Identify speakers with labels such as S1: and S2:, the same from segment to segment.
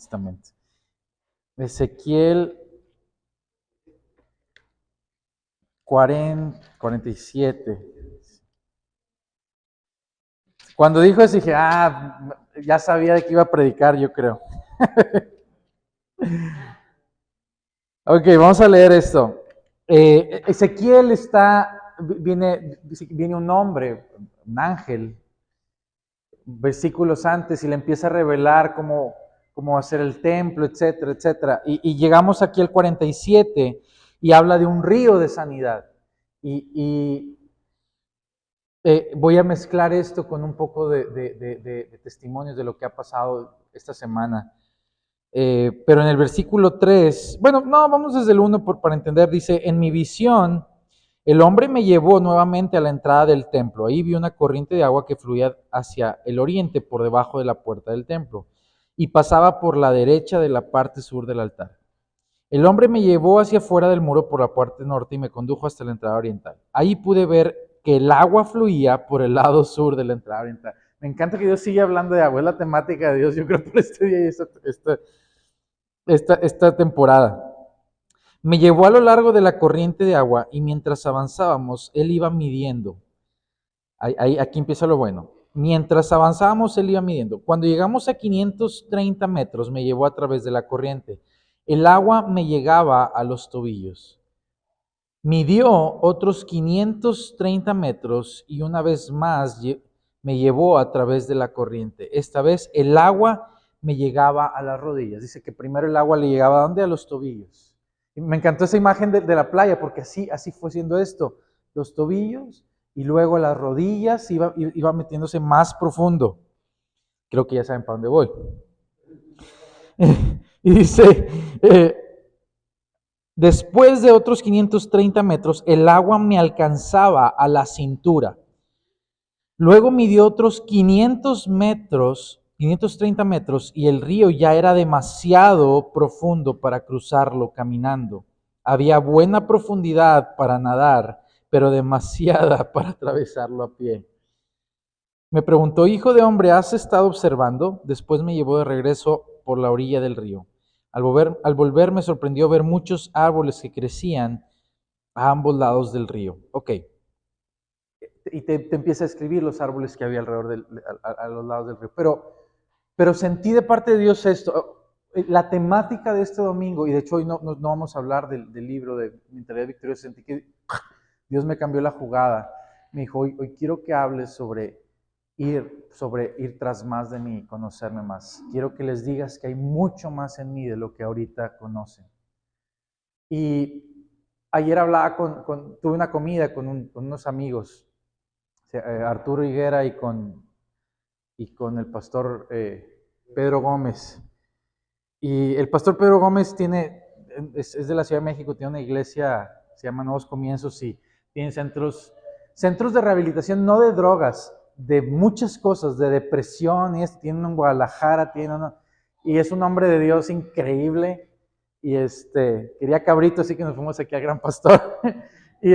S1: Testamento. Ezequiel 47. Cuando dijo eso dije, ya sabía de qué iba a predicar, yo creo. Ok, vamos a leer esto. Ezequiel viene un hombre, un ángel, versículos antes, y le empieza a revelar cómo hacer el templo, etcétera, etcétera. Y llegamos aquí al 47 y habla de un río de sanidad. Voy a mezclar esto con un poco de testimonios de lo que ha pasado esta semana. Pero en el versículo 3, bueno, no, vamos desde el 1 para entender, dice, en mi visión, el hombre me llevó nuevamente a la entrada del templo. Ahí vi una corriente de agua que fluía hacia el oriente por debajo de la puerta del templo y pasaba por la derecha de la parte sur del altar. El hombre me llevó hacia afuera del muro por la parte norte y me condujo hasta la entrada oriental. Ahí pude ver que el agua fluía por el lado sur de la entrada oriental. Me encanta que Dios siga hablando de agua, es la temática de Dios, yo creo, por este día y esta temporada. Me llevó a lo largo de la corriente de agua y mientras avanzábamos, él iba midiendo. Aquí empieza lo bueno. Mientras avanzábamos, él iba midiendo. Cuando llegamos a 530 metros, me llevó a través de la corriente. El agua me llegaba a los tobillos. Midió otros 530 metros y una vez más me llevó a través de la corriente. Esta vez el agua me llegaba a las rodillas. Dice que primero el agua le llegaba ¿a dónde? A los tobillos. Y me encantó esa imagen de la playa porque así fue siendo esto. Los tobillos y luego las rodillas iba metiéndose más profundo. Creo que ya saben para dónde voy. Y dice, después de otros 530 metros, el agua me alcanzaba a la cintura. Luego midió otros 530 metros, y el río ya era demasiado profundo para cruzarlo caminando. Había buena profundidad para nadar, pero demasiada para atravesarlo a pie. Me preguntó, hijo de hombre, ¿has estado observando? Después me llevó de regreso por la orilla del río. Al volver me sorprendió ver muchos árboles que crecían a ambos lados del río. Ok. Y te empieza a escribir los árboles que había alrededor a los lados del río. Pero sentí de parte de Dios esto. La temática de este domingo, y de hecho hoy no vamos a hablar del libro de Mentalidad Victoriosa, sentí que Dios me cambió la jugada. Me dijo, hoy quiero que hables sobre ir tras más de mí, conocerme más. Quiero que les digas que hay mucho más en mí de lo que ahorita conocen. Y ayer hablaba tuve una comida con unos amigos, Arturo Higuera y con el pastor Pedro Gómez. Y el pastor Pedro Gómez es de la Ciudad de México, tiene una iglesia, se llama Nuevos Comienzos, y tiene centros de rehabilitación, no de drogas, de muchas cosas, de depresión, y tiene uno en Guadalajara, y es un hombre de Dios increíble, y quería cabrito, así que nos fuimos aquí al Gran Pastor, y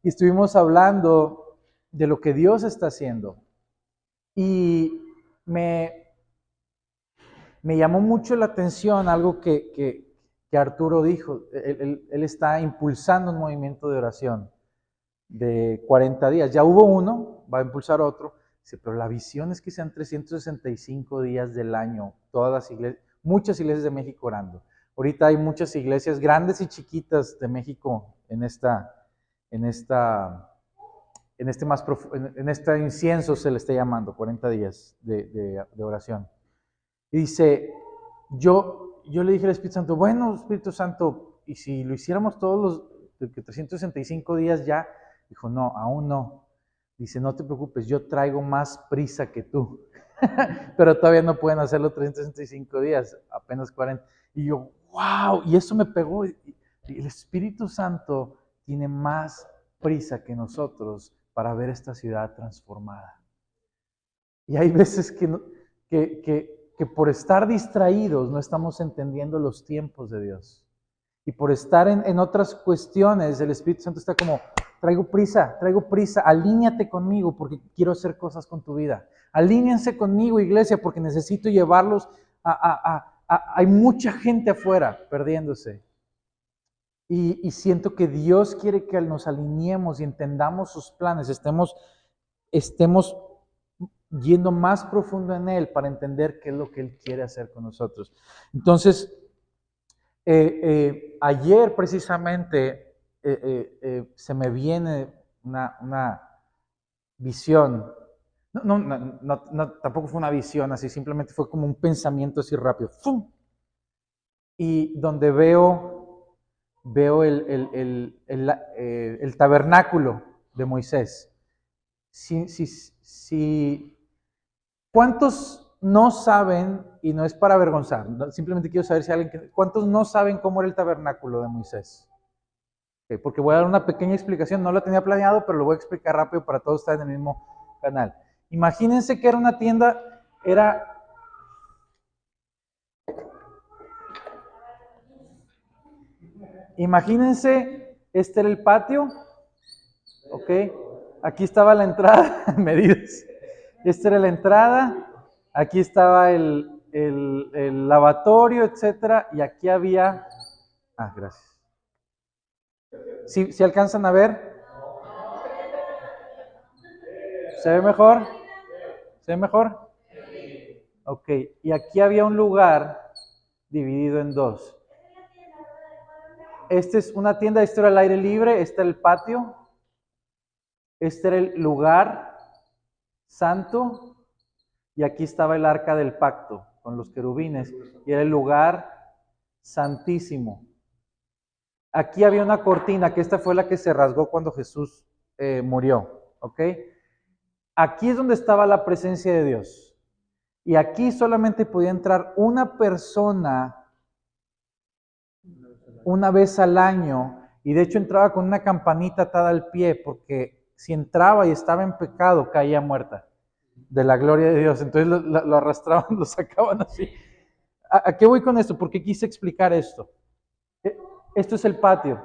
S1: estuvimos hablando de lo que Dios está haciendo, y me llamó mucho la atención algo que Arturo dijo. Él está impulsando un movimiento de oración de 40 días. Ya hubo uno, va a impulsar otro. Dice, pero la visión es que sean 365 días del año, todas las iglesias, muchas iglesias de México orando. Ahorita hay muchas iglesias grandes y chiquitas de México en este incienso se le está llamando, 40 días de oración. Y dice, yo le dije al Espíritu Santo, bueno, Espíritu Santo, ¿y si lo hiciéramos todos los 365 días ya? Dijo, no, aún no. Dice, no te preocupes, yo traigo más prisa que tú. Pero todavía no pueden hacerlo 365 días, apenas 40. Y yo, wow, y eso me pegó. Y el Espíritu Santo tiene más prisa que nosotros para ver esta ciudad transformada. Y hay veces que por estar distraídos no estamos entendiendo los tiempos de Dios. Y por estar en otras cuestiones, el Espíritu Santo está como, traigo prisa, alíñate conmigo porque quiero hacer cosas con tu vida. Alíñense conmigo, iglesia, porque necesito llevarlos hay mucha gente afuera perdiéndose. Y siento que Dios quiere que nos alineemos y entendamos sus planes, estemos yendo más profundo en Él para entender qué es lo que Él quiere hacer con nosotros. Entonces, ayer precisamente se me viene una visión. No, tampoco fue una visión así, simplemente fue como un pensamiento así rápido. ¡Fum! Y donde veo el tabernáculo de Moisés. ¿Cuántos no saben, y no es para avergonzar, simplemente quiero saber si alguien, ¿cuántos no saben cómo era el tabernáculo de Moisés? Okay, porque voy a dar una pequeña explicación, no lo tenía planeado, pero lo voy a explicar rápido para todos estar en el mismo canal. Imagínense que era una tienda, imagínense, este era el patio, ok, aquí estaba la entrada, medidas, esta era la entrada, aquí estaba el lavatorio, etcétera, y aquí había, gracias. ¿Sí alcanzan a ver? ¿Se ve mejor? ¿Se ve mejor? Ok, y aquí había un lugar dividido en dos. Esta es una tienda, esto era el aire libre, este era el patio, este era el lugar santo, y aquí estaba el arca del pacto con los querubines, y era el lugar santísimo. Aquí había una cortina, que esta fue la que se rasgó cuando Jesús murió, ¿ok? Aquí es donde estaba la presencia de Dios. Y aquí solamente podía entrar una persona una vez al año, y de hecho entraba con una campanita atada al pie, porque si entraba y estaba en pecado, caía muerta de la gloria de Dios. Entonces lo arrastraban, lo sacaban así. ¿A qué voy con esto? ¿Por qué quise explicar esto? Esto es el patio.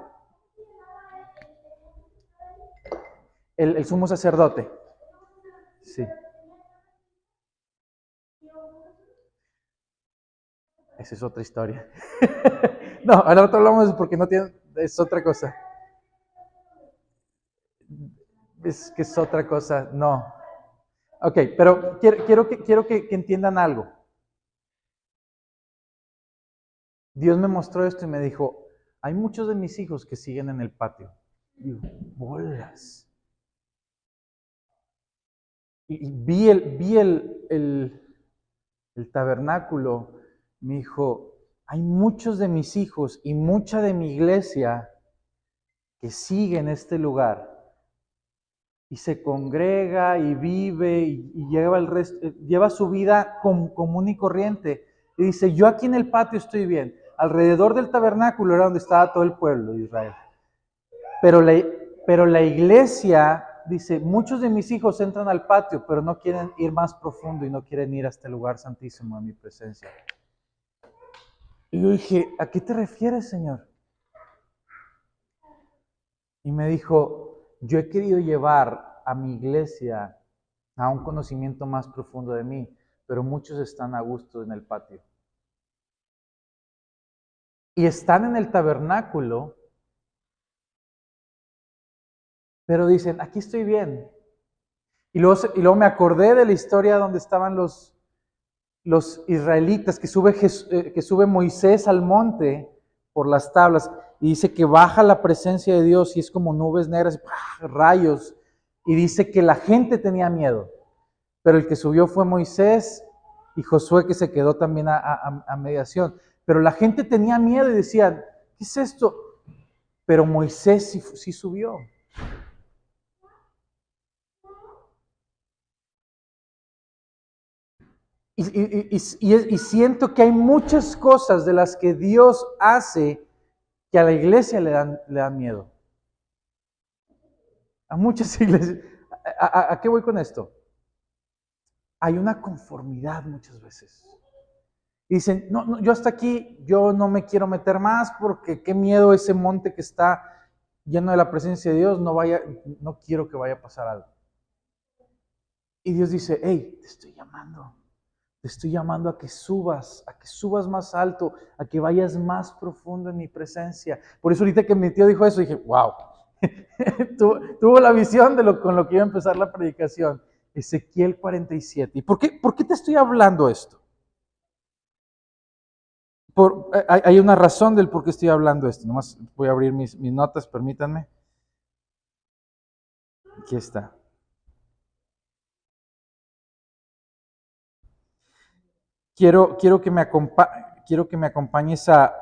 S1: El sumo sacerdote. Sí. Esa es otra historia. No, ahora no hablamos porque no tiene, es otra cosa. Es que es otra cosa, no. Ok, pero quiero que entiendan algo. Dios me mostró esto y me dijo, hay muchos de mis hijos que siguen en el patio. Y digo, bolas. Y vi el tabernáculo, me dijo, hay muchos de mis hijos y mucha de mi iglesia que siguen este lugar. Y se congrega y vive y lleva su vida común y corriente. Y dice, yo aquí en el patio estoy bien. Alrededor del tabernáculo era donde estaba todo el pueblo de Israel. Pero la iglesia dice, muchos de mis hijos entran al patio, pero no quieren ir más profundo y no quieren ir a este lugar santísimo, a mi presencia. Y yo dije, ¿a qué te refieres, Señor? Y me dijo, yo he querido llevar a mi iglesia a un conocimiento más profundo de mí, pero muchos están a gusto en el patio. Y están en el tabernáculo, pero dicen, aquí estoy bien. Y luego me acordé de la historia donde estaban los israelitas, que sube Moisés al monte por las tablas, y dice que baja la presencia de Dios y es como nubes negras, rayos, y dice que la gente tenía miedo. Pero el que subió fue Moisés y Josué, que se quedó también a mediación. Pero la gente tenía miedo y decían, ¿qué es esto? Pero Moisés sí subió. Y siento que hay muchas cosas de las que Dios hace que a la iglesia le dan miedo. A muchas iglesias. ¿A qué voy con esto? Hay una conformidad muchas veces. Dicen, no, yo hasta aquí, yo no me quiero meter más porque qué miedo ese monte que está lleno de la presencia de Dios, no quiero que vaya a pasar algo. Y Dios dice, hey, te estoy llamando, Te estoy llamando a que subas más alto, a que vayas más profundo en mi presencia. Por eso ahorita que mi tío dijo eso, dije, wow, tuvo la visión con lo que iba a empezar la predicación. Ezequiel 47. ¿Y por qué te estoy hablando esto? Hay una razón del por qué estoy hablando esto. Nomás voy a abrir mis notas, permítanme. Aquí está. Quiero que me acompañes a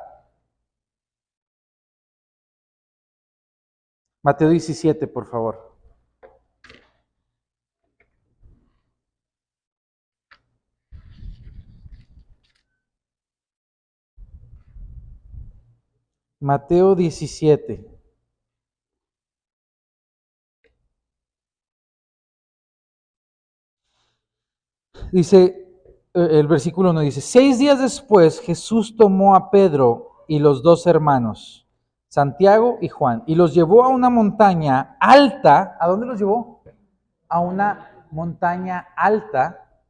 S1: Mateo 17, por favor. Mateo 17. Dice, el versículo 1 dice, 6 días después Jesús tomó a Pedro y los dos hermanos, Santiago y Juan, y los llevó a una montaña alta. ¿A dónde los llevó? A una montaña alta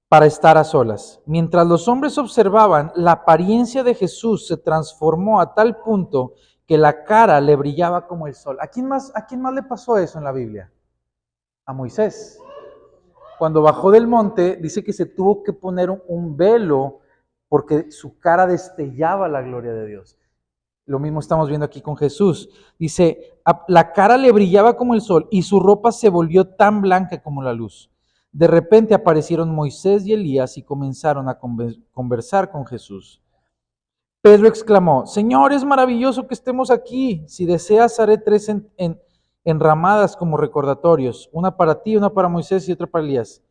S1: para estar a solas. Mientras los hombres observaban, la apariencia de Jesús se transformó a tal punto que la cara le brillaba como el sol. ¿A quién más le pasó eso en la Biblia? A Moisés. Cuando bajó del monte, dice que se tuvo que poner un velo porque su cara destellaba la gloria de Dios. Lo mismo estamos viendo aquí con Jesús. Dice, la cara le brillaba como el sol y su ropa se volvió tan blanca como la luz. De repente aparecieron Moisés y Elías y comenzaron a conversar con Jesús. Pedro exclamó, Señor, es maravilloso que estemos aquí. Si deseas, haré 3 enramadas como recordatorios, una para ti, una para Moisés y otra para Elías.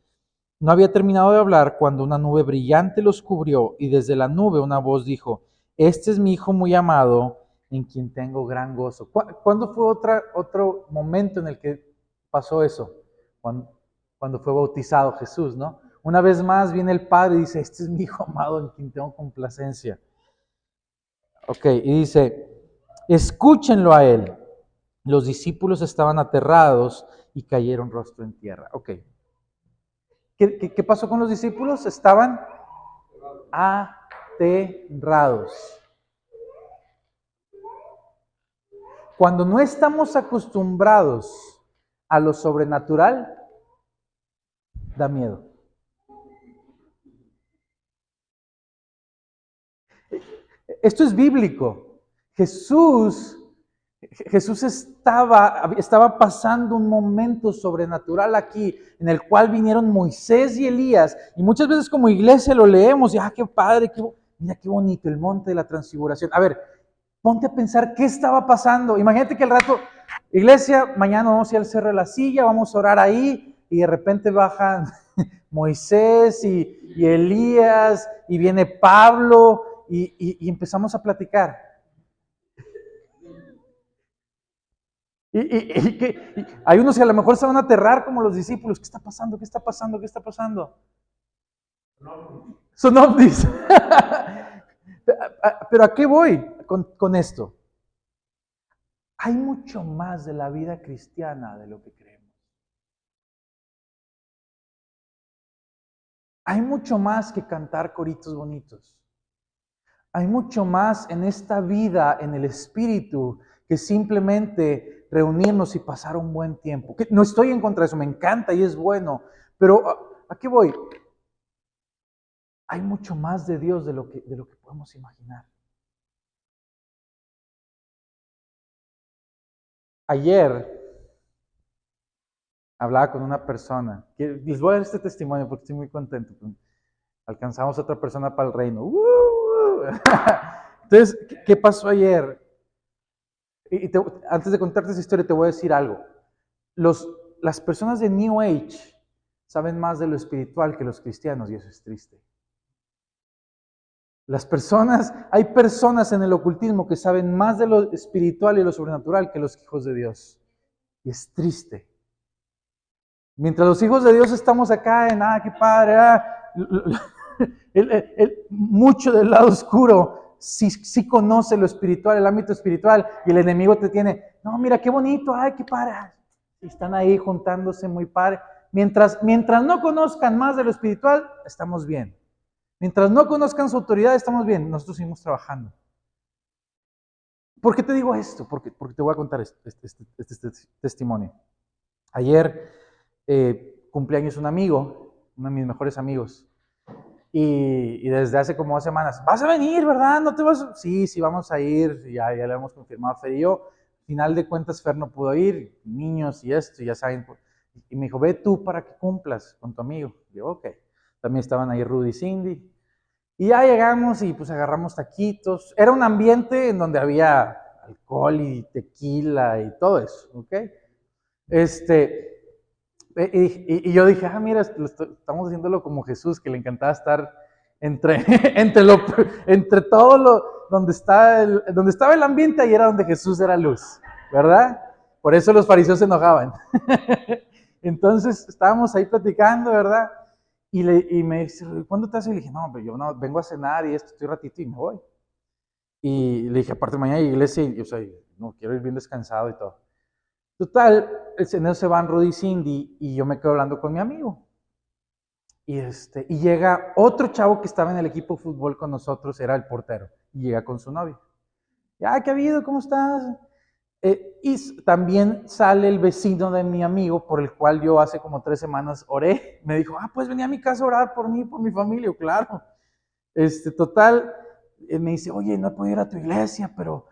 S1: No había terminado de hablar cuando una nube brillante los cubrió y desde la nube una voz dijo, este es mi hijo muy amado en quien tengo gran gozo. ¿Cuándo fue otro momento en el que pasó eso? Cuando fue bautizado Jesús, ¿no? Una vez más viene el Padre y dice, este es mi hijo amado en quien tengo complacencia. Ok, y dice, escúchenlo a él. Los discípulos estaban aterrados y cayeron rostro en tierra. Ok. ¿Qué pasó con los discípulos? Estaban aterrados. Cuando no estamos acostumbrados a lo sobrenatural, da miedo. Esto es bíblico. Jesús estaba pasando un momento sobrenatural aquí, en el cual vinieron Moisés y Elías, y muchas veces como iglesia lo leemos, y qué padre, mira qué bonito, el monte de la transfiguración. A ver, ponte a pensar qué estaba pasando. Imagínate que al rato, iglesia, mañana vamos a ir al Cerro de la Silla, vamos a orar ahí, y de repente bajan Moisés y Elías, y viene Pablo, y empezamos a platicar. Hay unos que a lo mejor se van a aterrar como los discípulos. ¿Qué está pasando? ¿Qué está pasando? ¿Qué está pasando? Son ovnis. Pero ¿a qué voy con esto? Hay mucho más de la vida cristiana de lo que creemos. Hay mucho más que cantar coritos bonitos. Hay mucho más en esta vida, en el espíritu, que simplemente reunirnos y pasar un buen tiempo. No estoy en contra de eso, me encanta y es bueno, pero ¿a qué voy? Hay mucho más de Dios de lo que podemos imaginar. Ayer hablaba con una persona, les voy a dar este testimonio porque estoy muy contento. Alcanzamos a otra persona para el reino. Entonces, ¿qué pasó ayer? Antes de contarte esa historia, te voy a decir algo. Las personas de New Age saben más de lo espiritual que los cristianos y eso es triste. Hay personas en el ocultismo que saben más de lo espiritual y lo sobrenatural que los hijos de Dios. Y es triste. Mientras los hijos de Dios estamos acá en, qué padre, mucho del lado oscuro sí conoce lo espiritual, el ámbito espiritual, y el enemigo te tiene, no, mira qué bonito, qué padre. Y están ahí juntándose muy padre, Mientras no conozcan más de lo espiritual, estamos bien. Mientras no conozcan su autoridad, estamos bien. Nosotros seguimos trabajando. ¿Por qué te digo esto? Porque te voy a contar este testimonio. Ayer cumpleaños un amigo, uno de mis mejores amigos, y desde hace como 2 semanas, vas a venir, ¿verdad? ¿No te vas? Sí, vamos a ir, ya le hemos confirmado Fer y yo. Al final de cuentas, Fer no pudo ir, niños y esto, ya saben. Y me dijo, ve tú para que cumplas con tu amigo. Y yo, ok. También estaban ahí Rudy y Cindy. Y ya llegamos y pues agarramos taquitos. Era un ambiente en donde había alcohol y tequila y todo eso, ¿ok? Y yo dije, mira, estamos haciéndolo como Jesús, que le encantaba estar entre, entre todo donde estaba el ambiente, ahí era donde Jesús era luz, ¿verdad? Por eso los fariseos se enojaban. Entonces estábamos ahí platicando, ¿verdad? Y me dice, ¿cuándo te haces? Y le dije, no, pero yo no, vengo a cenar y estoy ratito y me voy. Y le dije, aparte mañana hay iglesia y, o sea, no, quiero ir bien descansado y todo. Total, en eso se van Rudy y Cindy y yo me quedo hablando con mi amigo. Y llega otro chavo que estaba en el equipo de fútbol con nosotros, era el portero, y llega con su novia. Ya, ¿qué ha habido? ¿Cómo estás? Y también sale el vecino de mi amigo, por el cual yo hace como 3 semanas oré. Me dijo, pues venía a mi casa a orar por mí, por mi familia. Claro. Total, me dice, oye, no he podido ir a tu iglesia, pero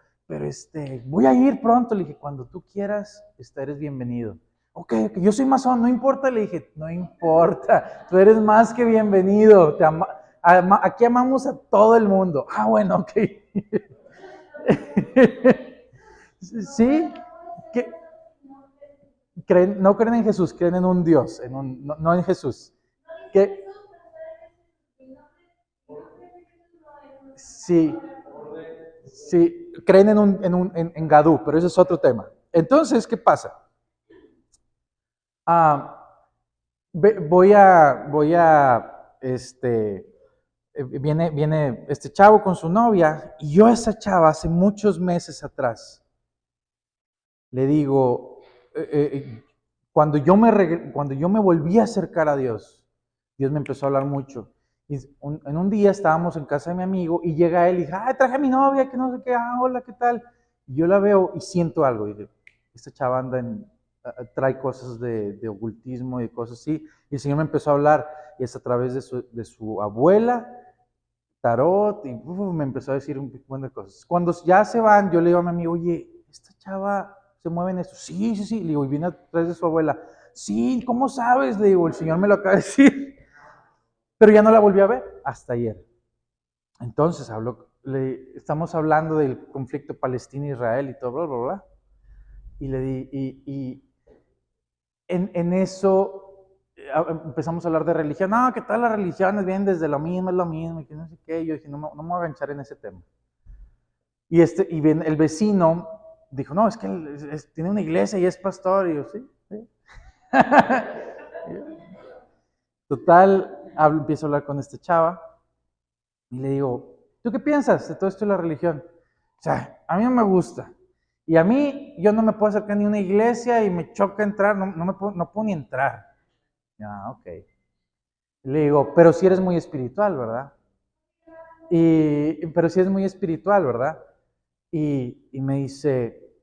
S1: voy a ir pronto. Le dije, cuando tú quieras, eres bienvenido. Ok, yo soy masón, no importa. Le dije, no importa, tú eres más que bienvenido. Aquí amamos a todo el mundo. Bueno, ok. ¿Sí? ¿Qué? No creen en Jesús, creen en un Dios, no en Jesús. ¿Qué? Sí, creen en Gadú, pero ese es otro tema. Entonces, ¿qué pasa? Viene este chavo con su novia, y yo a esa chava hace muchos meses atrás le digo, cuando yo me volví a acercar a Dios, Dios me empezó a hablar mucho. Y en un día estábamos en casa de mi amigo y llega él y dice, traje a mi novia, que no sé qué, hola, ¿qué tal? Y yo la veo y siento algo. Y digo, esta chava trae cosas de ocultismo y cosas así. Y el Señor me empezó a hablar, y es a través de su abuela, tarot, y me empezó a decir un montón de cosas. Cuando ya se van, yo le digo a mi amigo, oye, esta chava se mueve en esto. Sí. Le digo, y viene a través de su abuela. Sí, ¿cómo sabes? Le digo, el Señor me lo acaba de decir. Pero ya no la volví a ver hasta ayer. Entonces estamos hablando del conflicto Palestina-Israel y todo, bla, bla, bla. Y le di, y en eso empezamos a hablar de religión. No, ¿qué tal las religiones? Vienen desde lo mismo, es lo mismo, y que no sé qué. Yo dije, no me voy a enganchar en ese tema. Y el vecino dijo, no, es que tiene una iglesia y es pastor. Y yo, sí. Total, empiezo a hablar con este chava y le digo, ¿tú qué piensas de todo esto de la religión? O sea, a mí no me gusta. Y a mí, yo no me puedo acercar ni a una iglesia y me choca entrar, no puedo ni entrar. Ok. Le digo, pero si eres muy espiritual, ¿verdad? Pero si eres muy espiritual, ¿verdad? Y me dice,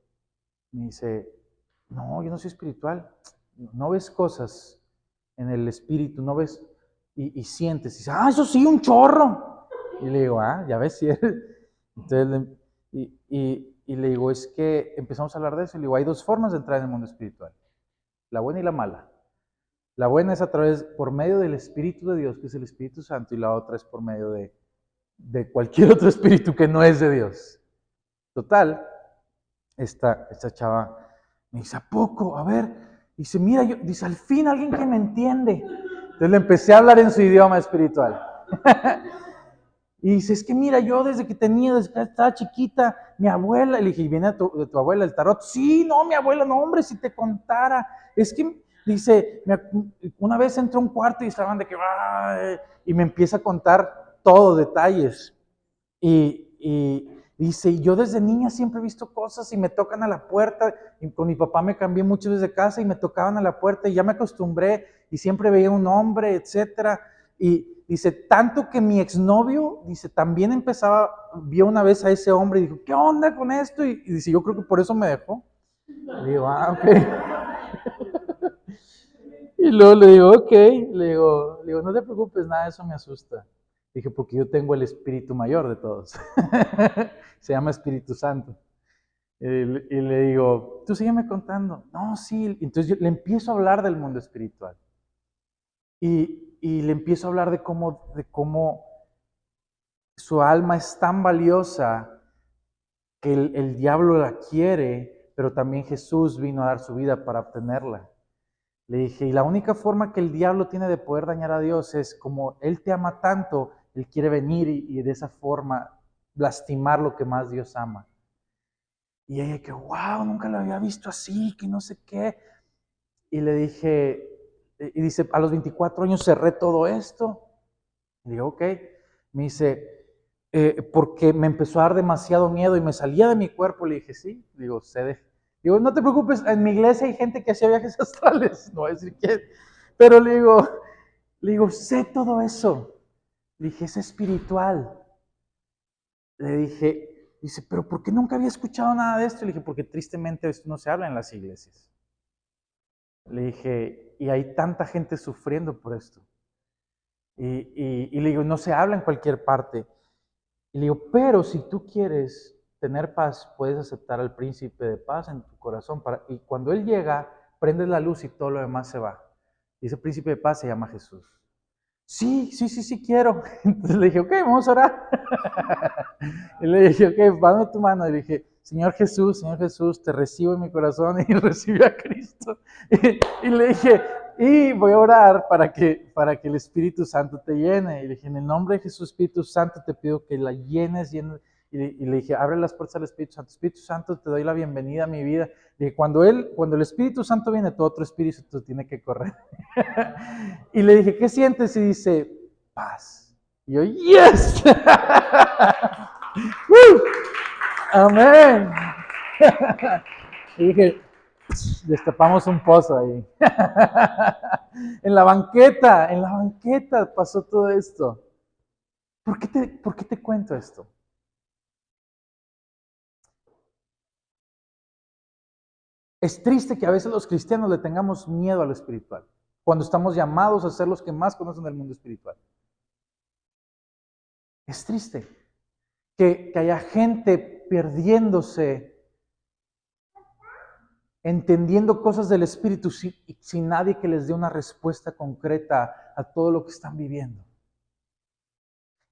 S1: no, yo no soy espiritual. No ves cosas en el espíritu, no ves y sientes. Y dice, eso sí, un chorro. Y le digo, ya ves si eres. Entonces, y le digo, es que empezamos a hablar de eso. Y le digo, hay 2 formas de entrar en el mundo espiritual: la buena y la mala. La buena es por medio del Espíritu de Dios, que es el Espíritu Santo, y la otra es por medio de cualquier otro espíritu que no es de Dios. Total, esta chava me dice, ¿a poco? A ver. Dice, mira, dice, al fin alguien que me entiende. Entonces le empecé a hablar en su idioma espiritual. Y dice, es que mira, yo desde que estaba chiquita, mi abuela, le dije, ¿viene de tu abuela el tarot? Sí, no, mi abuela, no, hombre, si te contara. Es que, dice, una vez entré a un cuarto y estaban de que, y me empieza a contar todo, detalles. Y Dice, yo desde niña siempre he visto cosas y me tocan a la puerta. Y con mi papá me cambié muchas veces de casa y me tocaban a la puerta y ya me acostumbré y siempre veía un hombre, etcétera. Y dice, tanto que mi exnovio, dice, también vio una vez a ese hombre y dijo, ¿qué onda con esto? Y dice, yo creo que por eso me dejó. Le digo, ok. Y luego le digo, ok, le digo, no te preocupes, nada de eso me asusta. Dije, porque yo tengo el espíritu mayor de todos. Se llama Espíritu Santo. Y le digo, tú sígueme contando. No, sí. Entonces yo le empiezo a hablar del mundo espiritual. Y le empiezo a hablar de cómo su alma es tan valiosa que el diablo la quiere, pero también Jesús vino a dar su vida para obtenerla. Le dije, y la única forma que el diablo tiene de poder dañar a Dios es como Él te ama tanto, Él quiere venir y de esa forma lastimar lo que más Dios ama. Y ella que, wow, nunca lo había visto así, que no sé qué. Y le dije, y dice, a los 24 años cerré todo esto. Le digo, ok. Me dice, porque me empezó a dar demasiado miedo y me salía de mi cuerpo. Le dije, sí. Digo, digo, no te preocupes, en mi iglesia hay gente que hacía viajes astrales. No voy a decir quién. Pero le digo, sé todo eso. Le dije, es espiritual. Le dije, dice, pero ¿por qué nunca había escuchado nada de esto? Le dije, porque tristemente esto no se habla en las iglesias. Le dije, y hay tanta gente sufriendo por esto. Y le digo, no se habla en cualquier parte. Y le digo, pero si tú quieres tener paz, puedes aceptar al príncipe de paz en tu corazón. Y cuando él llega, prendes la luz y todo lo demás se va. Y ese príncipe de paz se llama Jesús. Sí, quiero. Entonces le dije, ok, vamos a orar. Y le dije, ok, dame tu mano. Y le dije, Señor Jesús, te recibo en mi corazón. Y recibí a Cristo. Y le dije, y voy a orar para que el Espíritu Santo te llene. Y le dije, en el nombre de Jesús, Espíritu Santo, te pido que la llenes. Y le dije, abre las puertas al Espíritu Santo. Espíritu Santo, te doy la bienvenida a mi vida. Y cuando el Espíritu Santo viene, todo otro espíritu tiene que correr. Y le dije, ¿qué sientes? Y dice, paz. Y yo, yes. Amén. Y dije, destapamos un pozo ahí. En la banqueta pasó todo esto. ¿Por qué te cuento esto? Es triste que a veces los cristianos le tengamos miedo a lo espiritual, cuando estamos llamados a ser los que más conocen del mundo espiritual. Es triste que haya gente perdiéndose, entendiendo cosas del Espíritu sin nadie que les dé una respuesta concreta a todo lo que están viviendo.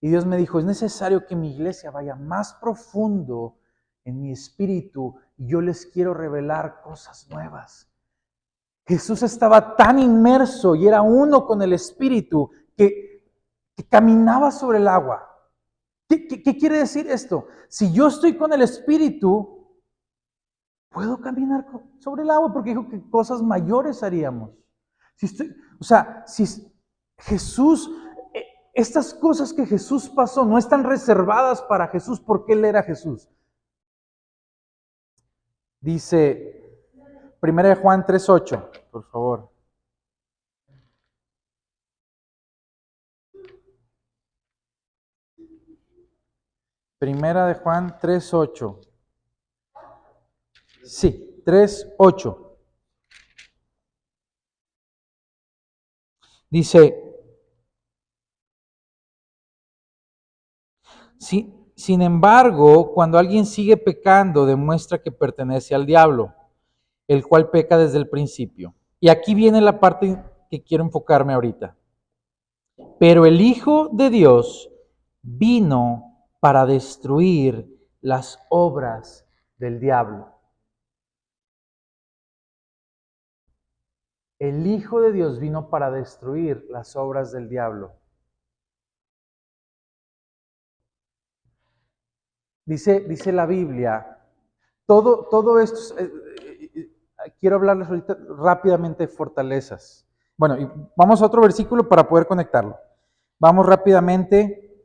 S1: Y Dios me dijo, es necesario que mi iglesia vaya más profundo en mi espíritu y yo les quiero revelar cosas nuevas. Jesús estaba tan inmerso y era uno con el Espíritu que caminaba sobre el agua. ¿Qué quiere decir esto? Si yo estoy con el Espíritu, puedo caminar sobre el agua porque dijo que cosas mayores haríamos. Si Jesús, estas cosas que Jesús pasó no están reservadas para Jesús porque Él era Jesús. Dice 1 Juan 3:8, por favor. Primera de Juan 3:8. Sí, 3:8. Dice, sin embargo, cuando alguien sigue pecando, demuestra que pertenece al diablo, el cual peca desde el principio. Y aquí viene la parte que quiero enfocarme ahorita. Pero el Hijo de Dios vino para destruir las obras del diablo. El Hijo de Dios vino para destruir las obras del diablo. Dice la Biblia, todo esto, quiero hablarles ahorita rápidamente de fortalezas. Bueno, y vamos a otro versículo para poder conectarlo. Vamos rápidamente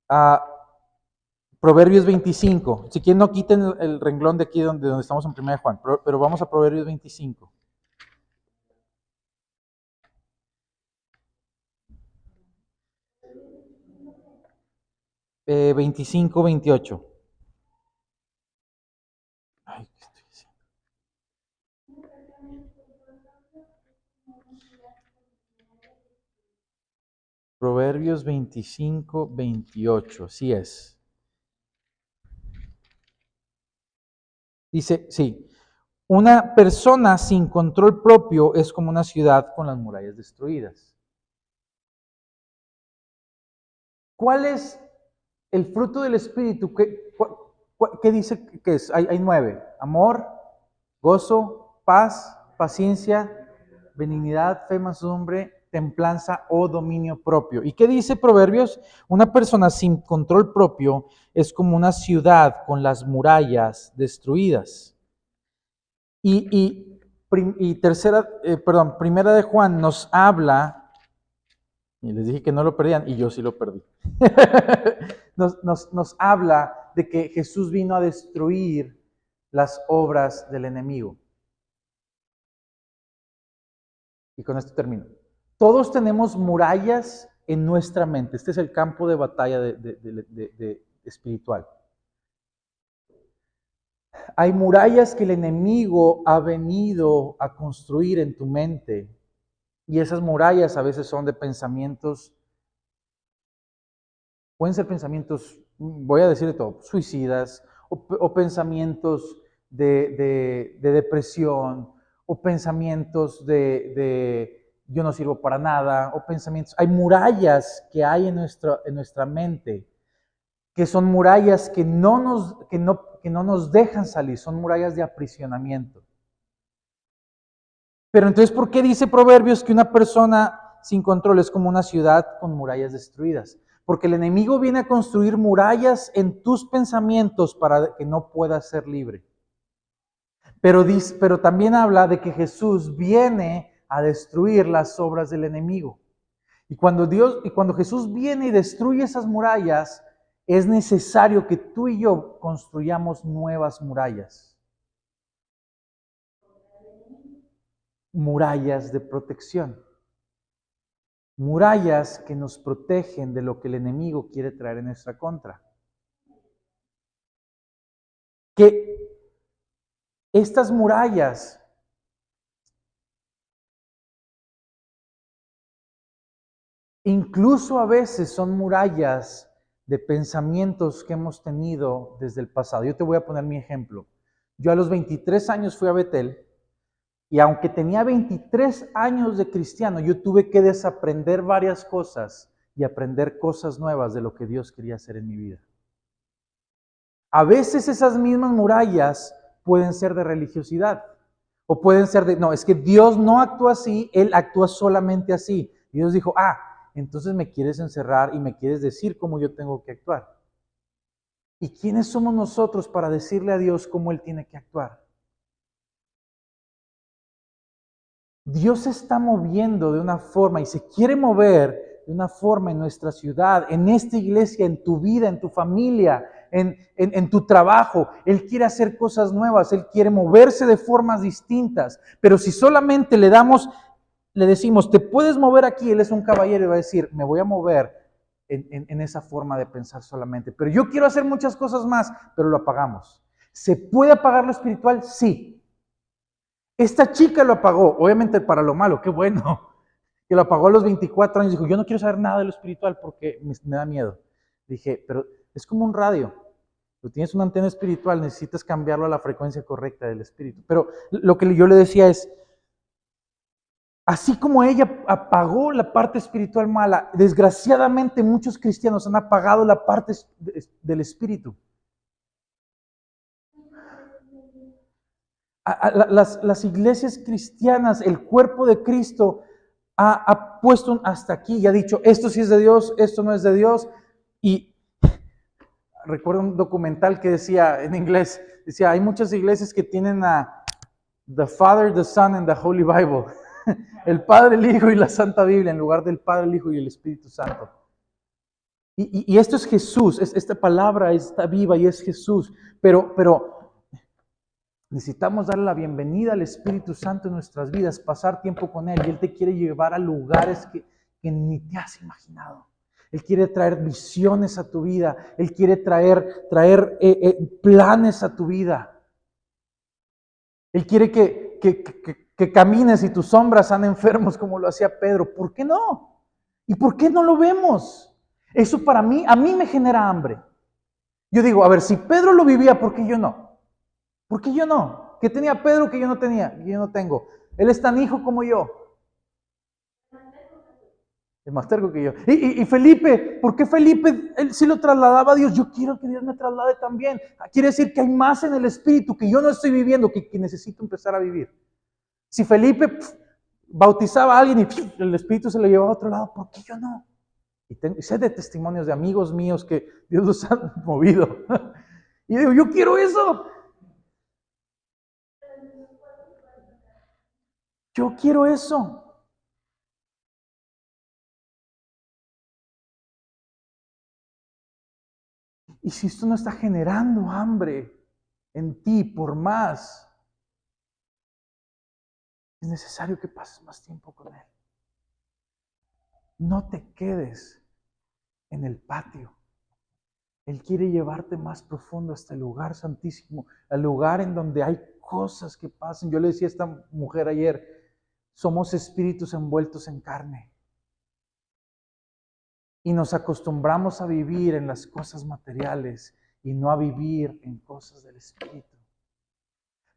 S1: a Proverbios 25. Si quieren no quiten el renglón de aquí donde estamos en 1 Juan, pero vamos a Proverbios 25. 25, 28. Ay, ¿qué estoy diciendo? Proverbios 25, 28. Sí es. Dice, sí. Una persona sin control propio es como una ciudad con las murallas destruidas. ¿Cuál es el fruto del Espíritu? ¿Qué dice que es? Hay 9. Amor, gozo, paz, paciencia, benignidad, fe, mansedumbre, templanza o dominio propio. ¿Y qué dice Proverbios? Una persona sin control propio es como una ciudad con las murallas destruidas. Primera de Juan nos habla, y les dije que no lo perdían, y yo sí lo perdí. nos habla de que Jesús vino a destruir las obras del enemigo. Y con esto termino. Todos tenemos murallas en nuestra mente. Este es el campo de batalla espiritual. Hay murallas que el enemigo ha venido a construir en tu mente. Y esas murallas a veces son de pensamientos, pueden ser pensamientos, voy a decir de todo, suicidas, o pensamientos de depresión, o pensamientos de yo no sirvo para nada, o pensamientos, hay murallas que hay en nuestra mente, que son murallas que no nos dejan salir, son murallas de aprisionamiento. Pero entonces, ¿por qué dice Proverbios que una persona sin control es como una ciudad con murallas destruidas? Porque el enemigo viene a construir murallas en tus pensamientos para que no puedas ser libre. Pero también habla de que Jesús viene a destruir las obras del enemigo. Y cuando Jesús viene y destruye esas murallas, es necesario que tú y yo construyamos nuevas murallas. Murallas de protección. Murallas que nos protegen de lo que el enemigo quiere traer en nuestra contra. Que estas murallas incluso a veces son murallas de pensamientos que hemos tenido desde el pasado. Yo te voy a poner mi ejemplo. Yo a los 23 años fui a Betel y aunque tenía 23 años de cristiano, yo tuve que desaprender varias cosas y aprender cosas nuevas de lo que Dios quería hacer en mi vida. A veces esas mismas murallas pueden ser de religiosidad o pueden ser de, no, es que Dios no actúa así, Él actúa solamente así. Y Dios dijo, entonces me quieres encerrar y me quieres decir cómo yo tengo que actuar. ¿Y quiénes somos nosotros para decirle a Dios cómo Él tiene que actuar? Dios se está moviendo de una forma y se quiere mover de una forma en nuestra ciudad, en esta iglesia, en tu vida, en tu familia, en tu trabajo. Él quiere hacer cosas nuevas, Él quiere moverse de formas distintas. Pero si solamente le decimos, te puedes mover aquí, Él es un caballero y va a decir, me voy a mover en esa forma de pensar solamente. Pero yo quiero hacer muchas cosas más, pero lo apagamos. ¿Se puede apagar lo espiritual? Sí. Esta chica lo apagó, obviamente para lo malo, qué bueno, que lo apagó a los 24 años. Dijo, yo no quiero saber nada de lo espiritual porque me da miedo. Dije, pero es como un radio. Tú tienes una antena espiritual, necesitas cambiarlo a la frecuencia correcta del espíritu. Pero lo que yo le decía es, así como ella apagó la parte espiritual mala, desgraciadamente muchos cristianos han apagado la parte del espíritu. Las iglesias cristianas, el cuerpo de Cristo ha puesto hasta aquí y ha dicho, esto sí es de Dios, esto no es de Dios. Y recuerdo un documental que decía en inglés, decía, hay muchas iglesias que tienen a the Father, the Son and the Holy Bible. El Padre, el Hijo y la Santa Biblia en lugar del Padre, el Hijo y el Espíritu Santo. Y esto es Jesús, esta palabra está viva y es Jesús, pero necesitamos darle la bienvenida al Espíritu Santo en nuestras vidas, pasar tiempo con Él, y Él te quiere llevar a lugares que ni te has imaginado. Él quiere traer visiones a tu vida, Él quiere traer planes a tu vida. Él quiere que camines y tus sombras sean enfermos como lo hacía Pedro. ¿Por qué no? ¿Y por qué no lo vemos? Eso para mí, a mí me genera hambre. Yo digo, a ver, si Pedro lo vivía, ¿por qué yo no? ¿Por qué yo no? ¿Qué tenía Pedro que yo no tenía? Que yo no tengo. Él es tan hijo como yo. Es más terco que yo. Y Felipe, ¿por qué Felipe, él sí lo trasladaba a Dios? Yo quiero que Dios me traslade también. Quiere decir que hay más en el Espíritu que yo no estoy viviendo, que necesito empezar a vivir. Si Felipe bautizaba a alguien y el Espíritu se lo llevaba a otro lado, ¿por qué yo no? Y sé de testimonios de amigos míos que Dios los ha movido. Y digo, yo quiero eso. Yo quiero eso. Y si esto no está generando hambre en ti por más, es necesario que pases más tiempo con Él. No te quedes en el patio. Él quiere llevarte más profundo a este lugar santísimo, al lugar en donde hay cosas que pasan. Yo le decía a esta mujer ayer, somos espíritus envueltos en carne. Y nos acostumbramos a vivir en las cosas materiales y no a vivir en cosas del Espíritu.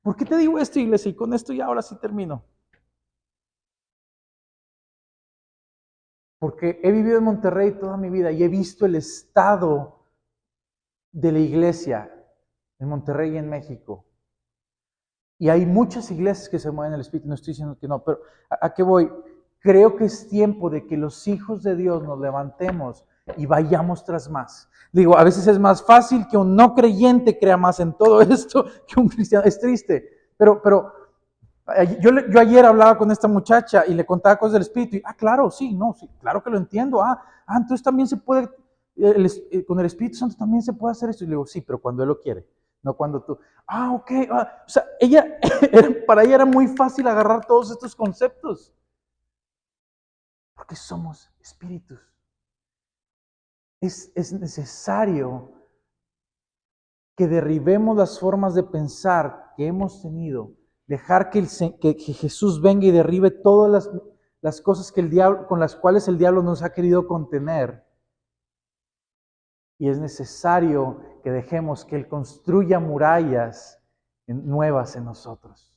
S1: ¿Por qué te digo esto, iglesia? Y con esto ya ahora sí termino. Porque he vivido en Monterrey toda mi vida y he visto el estado de la iglesia en Monterrey y en México. Y hay muchas iglesias que se mueven en el Espíritu, no estoy diciendo que no, pero ¿a qué voy? Creo que es tiempo de que los hijos de Dios nos levantemos y vayamos tras más. Digo, a veces es más fácil que un no creyente crea más en todo esto que un cristiano. Es triste, pero yo ayer hablaba con esta muchacha y le contaba cosas del Espíritu y, claro, sí, claro que lo entiendo. Entonces también se puede, con el Espíritu Santo también se puede hacer esto. Y le digo, sí, pero cuando Él lo quiere, no cuando tú. Ok. O sea, para ella era muy fácil agarrar todos estos conceptos. Porque somos espíritus. Es necesario que derribemos las formas de pensar que hemos tenido, dejar que Jesús venga y derribe todas las cosas con las cuales el diablo nos ha querido contener. Y es necesario que dejemos que Él construya murallas nuevas en nosotros.